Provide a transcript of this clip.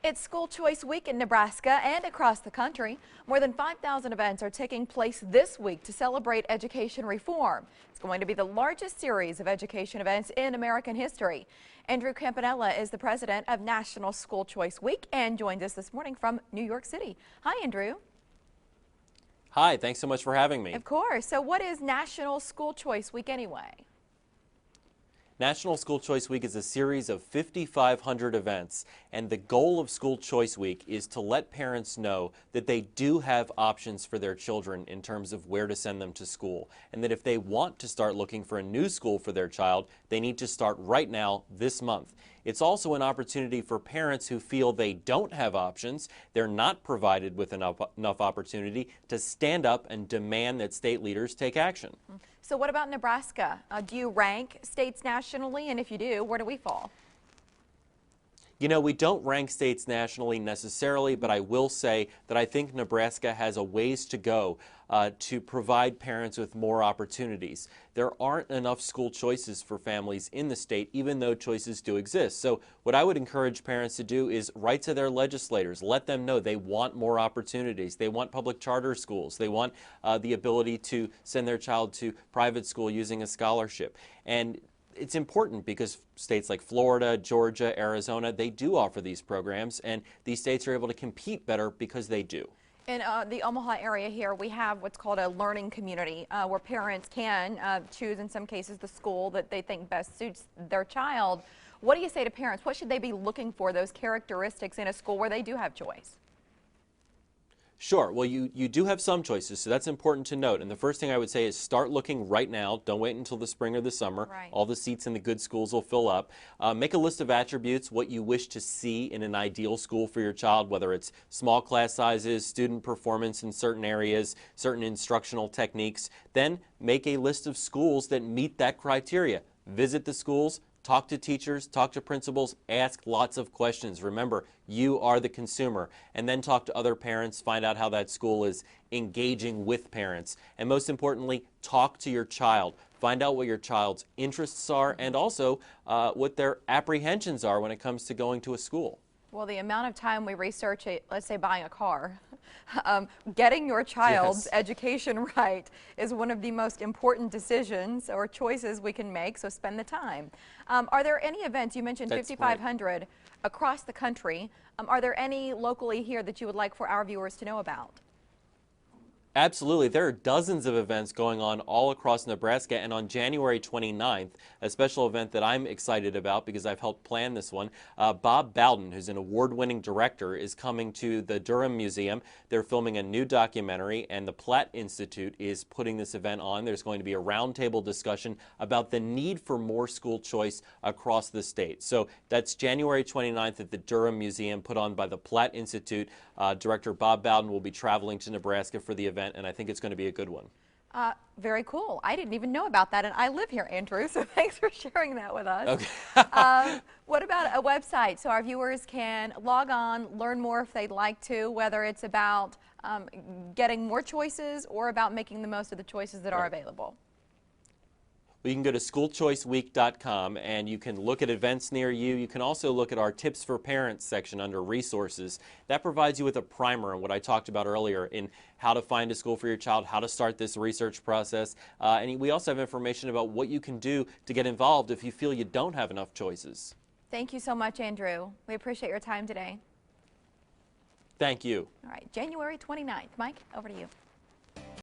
It's School Choice Week in Nebraska and across the country. More than 5,000 events are taking place this week to celebrate education reform. It's going to be the largest series of education events in American history. Andrew Campanella is the president of National School Choice Week and joins us this morning from New York City. Hi, Andrew. Hi, thanks so much for having me. Of course. So what is National School Choice Week anyway? National School Choice Week is a series of 5,500 events, and the goal of School Choice Week is to let parents know that they do have options for their children in terms of where to send them to school, and that if they want to start looking for a new school for their child, they need to start right now this month. It's also an opportunity for parents who feel they don't have options, they're not provided with enough opportunity, to stand up and demand that state leaders take action. So what about Nebraska? Do you rank states nationally? And if you do, where do we fall? You know, we don't rank states nationally necessarily, but I will say that I think Nebraska has a ways to go to provide parents with more opportunities. There aren't enough school choices for families in the state, even though choices do exist. So what I would encourage parents to do is write to their legislators, let them know they want more opportunities. They want public charter schools. They want the ability to send their child to private school using a scholarship. And it's important because states like Florida, Georgia, Arizona, they do offer these programs, and these states are able to compete better because they do. In the Omaha area here, we have what's called a learning community where parents can choose, in some cases, the school that they think best suits their child. What do you say to parents? What should they be looking for, those characteristics in a school where they do have choice? Sure. Well, you do have some choices, so that's important to note. And the first thing I would say is start looking right now. Don't wait until the spring or the summer. Right. All the seats in the good schools will fill up. Make a list of attributes, what you wish to see in an ideal school for your child, whether it's small class sizes, student performance in certain areas, certain instructional techniques. Then make a list of schools that meet that criteria. Visit the schools. Talk to teachers, talk to principals, ask lots of questions. Remember, you are the consumer. And then talk to other parents, find out how that school is engaging with parents. And most importantly, talk to your child. Find out what your child's interests are and also what their apprehensions are when it comes to going to a school. Well, the amount of time we research, let's say buying a car, getting your child's education right is one of the most important decisions or choices we can make, so spend the time. Are there any events, you mentioned 5,500 across the country, are there any locally here that you would like for our viewers to know about? Absolutely. There are dozens of events going on all across Nebraska, and on January 29th, a special event that I'm excited about because I've helped plan this one, Bob Bowden, who's an award-winning director, is coming to the Durham Museum. They're filming a new documentary, and the Platt Institute is putting this event on. There's going to be a roundtable discussion about the need for more school choice across the state. So that's January 29th at the Durham Museum, put on by the Platt Institute. Director Bob Bowden will be traveling to Nebraska for the event, and I think it's going to be a good one. Very cool. I didn't even know about that, and I live here, Andrew, so thanks for sharing that with us. Okay. What about a website so our viewers can log on, learn more if they'd like to, whether it's about getting more choices or about making the most of the choices that are available? You can go to schoolchoiceweek.com and you can look at events near you. You can also look at our Tips for Parents section under Resources. That provides you with a primer on what I talked about earlier in how to find a school for your child, how to start this research process. And we also have information about what you can do to get involved if you feel you don't have enough choices. Thank you so much, Andrew. We appreciate your time today. Thank you. All right, January 29th. Mike, over to you.